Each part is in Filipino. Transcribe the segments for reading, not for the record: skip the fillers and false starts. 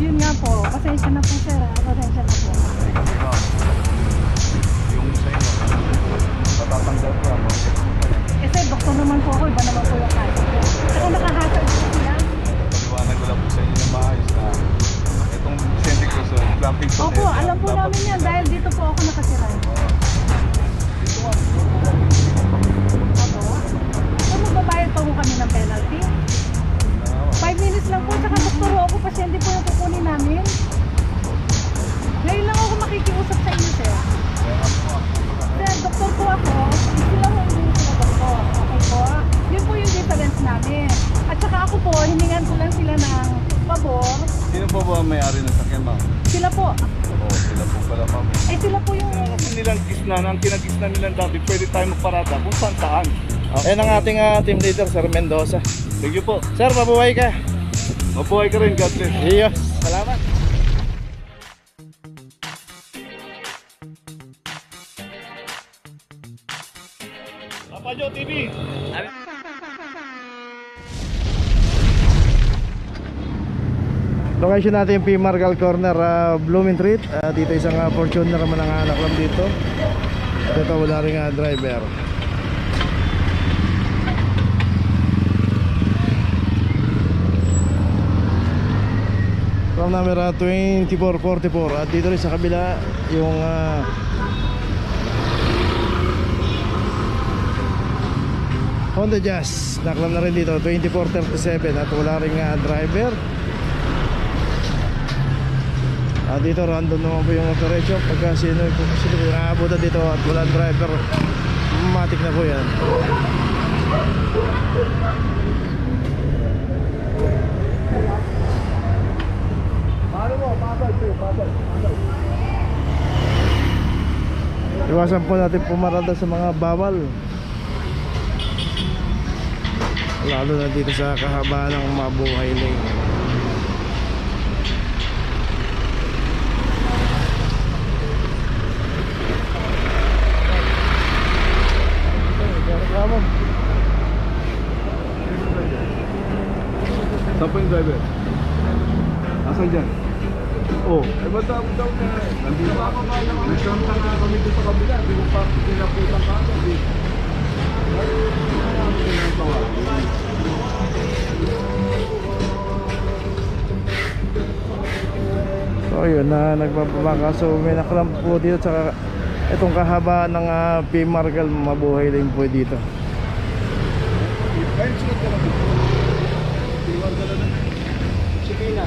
Yun nga po, pasensya na po sir, pasensya na po. Kasi ma'am, yung sa inyo, matatanggal ko ano. Kasi doktor naman po ako, iba naman po yung kaso ko. Saka nakahasag po sila. Paliwanag ko lang po sa inyo na maayos na itong Scientific Cruiser, clamping po. Opo, alam po namin yan dahil dito po ako nakatira. Dito ma'am. Opo. So magbabayad po kami ng penalty. 5 minutes lang po, tsaka doktor ako, pasyente po yung kukunin namin. Ngayon lang ako makikiusap sa inyo sir. Sir, doktor po ako, sila mo hindi sila doktor. Okay po? Yun po yung difference namin. At saka ako po, hiningan ko lang sila ng pabor. Sino po ba ang may-ari ng sakyan ma'am? Sila po. Oo, sila po pala ma'am. Eh sila po yung... Kasi nilang gisna, ang kinagisna nilang dati, pwede tayo magparada kung saan saan. Ayan ang ating team leader, Sir Mendoza. Thank you po. Sir, mabuhay ka. Mabuhay ka rin, God bless. Iyos, salamat. Papajo TV. Location natin yung P. Margal Corner, Blooming Street. Dito isang Fortuner naman ang anak lang dito. Ito wala rin driver. From number 2444. At dito rin sa kabila yung Honda Jazz. Naklam na rin dito 2437 at wala rin driver. Dito random naman po yung operation. Pagka sino yung naabutan dito at wala driver, matik na po yan. Iwasan po natin pumarada sa mga bawal, lalo na dito sa kahabaan ng Mabuhay Lane. Saan po yung driver? Asan dyan? Oh, eh ba't daw na nandito ako ba naman? Nagkanta na kami dito sa kabila. Di mo pa pinaputan ka agad eh. So yun na nagpapabaka. So may naklam po dito sa itong kahabaan ng P. Margal Mabuhay Lane po dito. Kahit sunod ka lang dito. Iwan ka lang. Sige na.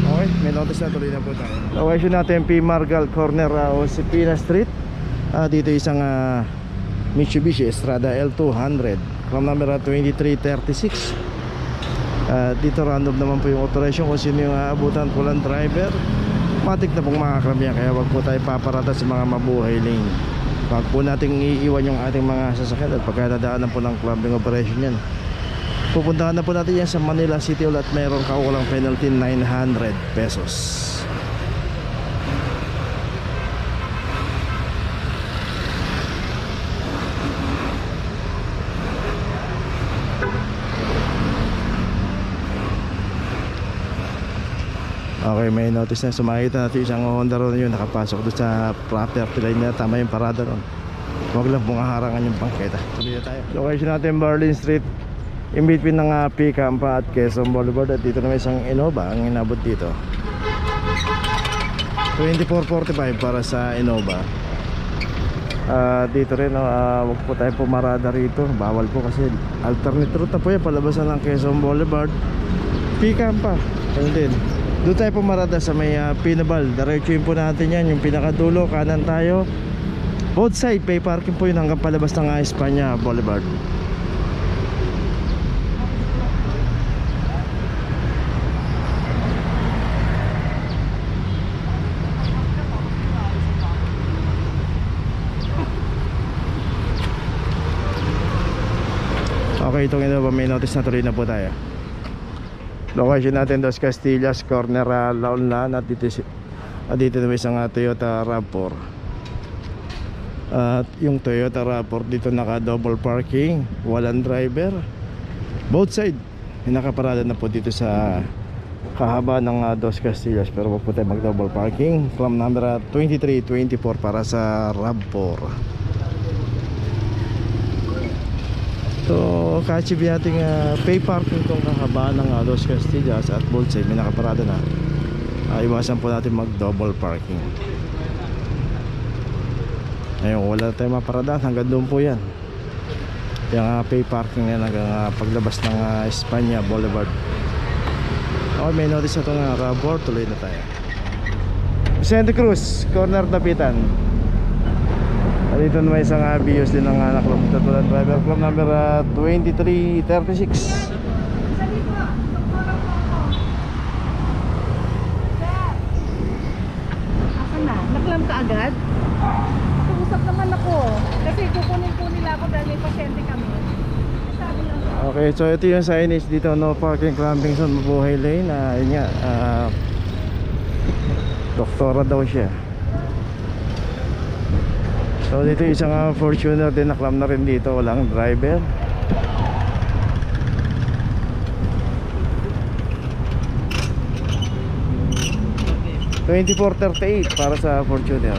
Okay, may notice na, tuloy na po tayo. Location natin P. Margal Corner, Osipina Street. Dito isang Mitsubishi Estrada L200 from number 2336. Dito random naman po yung operation kung sino yung aabutan, walang driver, matik na pong makakram yan. Kaya wag po tayo paparata sa mga Mabuhay Lane. Wag po nating iiwan yung ating mga sasakyan. At pagka nadaanan po ng clubbing operation yan, pupuntahan na po natin yan sa Manila City Hall. At mayroon kaukulang penalty 900 pesos. Okay, may notice na sumakita natin isang Honda ron yun, nakapasok doon sa property line na tama yung parada ron. Huwag lang pong harangan yung pangketa. Tuloy na tayo. Location natin Berlin Street, in between ng P-Campa at Quezon Boulevard. At dito naman isang Innova ang inabot dito. 2445 para sa Innova. Dito rin huwag po tayo pumarada rito, bawal po kasi alternate route na po yan, palabasan ng Quezon Boulevard, P-Campa. Ayun din, doon tayo pumarada sa may Pinabal. Diretsuin po natin yan, yung pinakadulo, kanan tayo. Both side, pay parking po yun hanggang palabas ng Espanya Boulevard. Okay, itong ito, may notice na, tuloy na po tayo. Location natin Dos Castillas Corner, Laonlan. At dito At dito naman isang Toyota RAV4. At yung Toyota RAV4 dito naka double parking, walang driver. Both side may nakaparada na po dito sa kahaba ng Dos Castillas. Pero wag po tayo mag double parking. Claim number 2324 para sa RAV4. So ka-achieve natin pay parking itong kahaba ng Dos Castillas. At both side may nakaparada na. Iwasan po natin mag double parking. Ngayon wala tayong maparada, hanggang doon po yan. Yung pay parking yan hanggang paglabas ng Espanya Boulevard. Okay, may notice na ito nga RAV4. Tuloy na tayo. Santa Cruz, corner Dapitan. Dito naman isang bios din ng anak club. Tatulan driver club number 2336. Asa na? Naklam ka agad? Usap naman ako. Kasi kukunin po nila ako dahil may pasyente kami. Sabi lang po. Okay, so ito yung signage dito, no parking clamping sa Mabuhay Lane. Yun nga, doktora daw siya. So dito isang Fortuner din, naklam na rin dito, walang driver. $24.38 para sa Fortuner.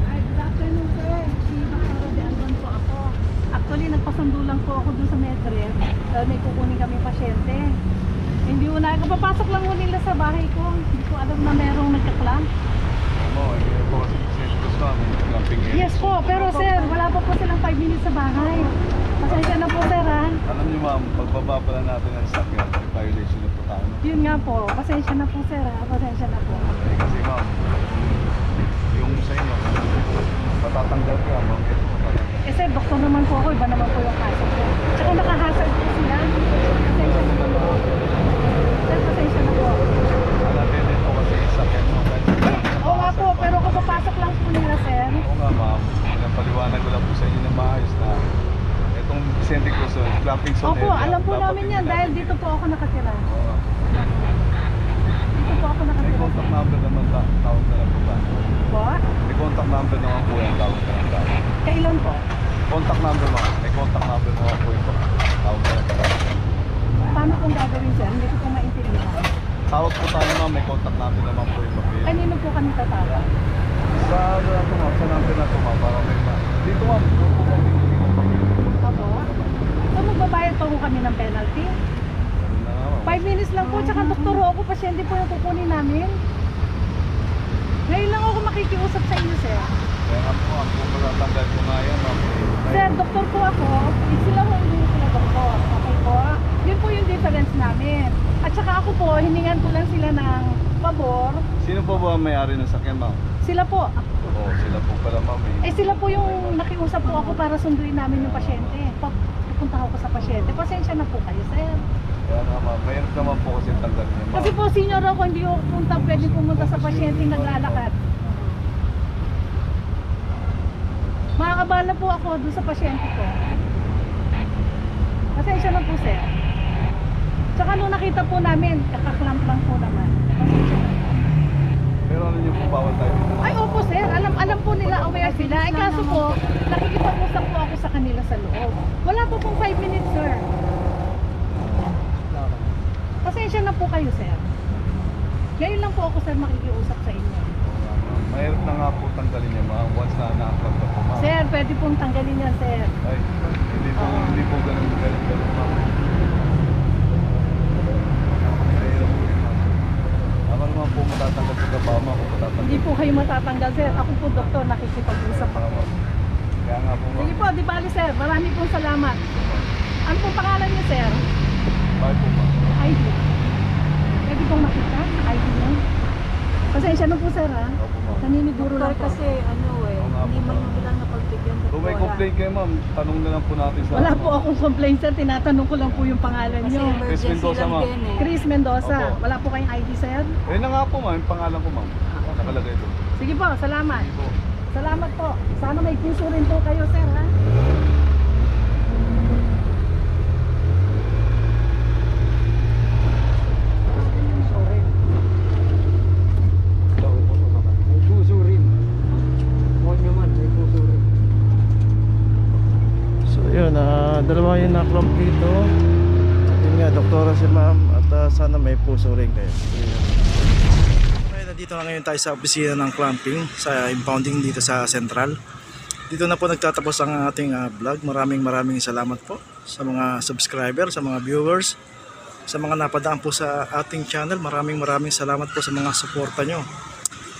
Ay, good afternoon, sir. Si Dr. De Andon po ako. Actually, nagpasundo lang po ako dun sa Medre. Dahil may kukunin kami pasyente. Hindi ko na, kapapasok lang ko nila sa bahay ko. Hindi ko alam na merong nagkaklam. Yes po, pero sir, wala pa po silang 5 minutes sa bahay. Pasensya na po, sir, ha? Alam niyo ma'am, pagbaba pala natin ng sakyan, violation na po tayo. Yun nga po, pasensya na po, sir, ha? Pasensya na po. Eh, kasi ma'am, yung sa inyo, patatanggal ko yan ma'am. Ito, patatanggal. Eh, sir, doktor naman po ako, iba naman po yung kaso ko. Tsaka nakahasad po sila. Pasensya na po. Sir, pasensya na po. Hanapin din po kasi yung sakyan mo. Oo nga po, pero kapapasok lang po nila, sir. Oo nga ma'am, paliwanag ko lang po sa inyo na maayos na itong Vicente Cruz, clamping zone Opo, area, alam po dapat namin hindi yan dahil natin- dito po ako nakatira. Oo. Dito po ako May nakatira. contact number naman, tawag na lang po ba? Po? May contact number naman po yan, tawag na lang ba? Kailan po? Contact number ma'am, may contact number naman po yung tawag na lang ba? Paano pong gagawin, sir? Hindi ko po maintindihan. Tawag po tayo ma'am, may contact number naman po yung papel. Kanino po kami tatawag? Sa ano na to ma'am, sa number na to ma'am, para may dito ma'am, doon po kami yung papel. Opo. So, magbabayad po kami ng penalty? Ano na nga ma'am? 5 minutes lang po, tsaka doktoro ako, pasyente po yung kukunin namin. Ngayon lang ako makikiusap sa inyo, sir. Kaya nga po, ang pumalatanggal ko nga yan ma'am. Sir, doktor po ako, sila ho hindi sila doktor. Okay po? Yun po yung difference namin. At saka ako po, hiningan ko lang sila ng pabor. Sino po ba ang may-ari ng sakyan ma'am? Sila po. Oo, sila po pala ma'am eh. Sila po yung nakiusap po ako para sunduin namin yung pasyente. Pupunta ako sa pasyente. Pasensya na po kayo, sir. Kaya nga ma'am, mahirap naman po kasi tanggalin niya ma'am. Kasi po senior ako, hindi ako pwede pumunta sa pasyente naglalakad. Makakabala po ako doon sa pasyente ko. Pasensya na po, sir. Tsaka nung nakita po namin, kakaklamp lang po naman. Pasensya na po. Pero ano niyo po, bawal tayo dito? Ay, opo, sir. Alam po nila, aware sila. Ay, kaso po, nakikipag-usap po ako sa kanila sa loob. Wala po pong 5 minutes, sir. Pasensya na po kayo, sir. Ngayon lang po ako, sir, makikiusap sa inyo. Mahirap na nga po tanggalin niya ma'am, once na nakakap na po ma'am. Sir, pwede pong tanggalin yan, sir. Ay, hindi po ganun ma'am. Mahirap po yun ma'am. Ako naman po matatanggal sa trabaho ma'am, kung matatanggal. Hindi po kayo matatanggal, sir. Ako po, doktor, nakikipag-usap ako. Kaya nga po ma'am. Sige po, di bali, sir. Marami pong salamat. Ano pong pangalan niyo, sir? Bakit po ma'am? ID. Pwede pong makita? ID niyo? Pasensya na po sir ha. Opo, ma'am. Naniniguro lang po. Kasi ano eh, Oo nga hindi po, man ma'am. mo bilang napagbigyan. Kung may complaint kayo ma'am, tanong na lang po natin sa... Wala po akong complaint sir, tinatanong ko lang po yung pangalan Kasi nyo. Chris emergency Mendoza, lang ma'am. din eh. Chris Mendoza. Opo. Wala po kayong ID sir? Eh na nga po ma'am, yung pangalan ko ma'am. Nakalagay doon. Sige po, salamat. Sige po. Salamat po. Sana may puso rin po kayo sir ha. May puso rin. Monument, may puso rin. So yun, dalawa yung na-clump dito. Yun nga, doktora si ma'am at sana may puso rin kayo. Okay, nandito na ngayon tayo sa opisina ng clamping sa impounding dito sa Central. Dito na po nagtatapos ang ating vlog. Maraming salamat po sa mga subscriber, sa mga viewers, sa mga napadaan po sa ating channel. Maraming salamat po sa mga suporta nyo.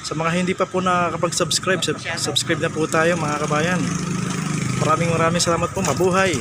Sa mga hindi pa po nakakapag-subscribe, subscribe na po tayo mga kabayan. Maraming salamat po. Mabuhay!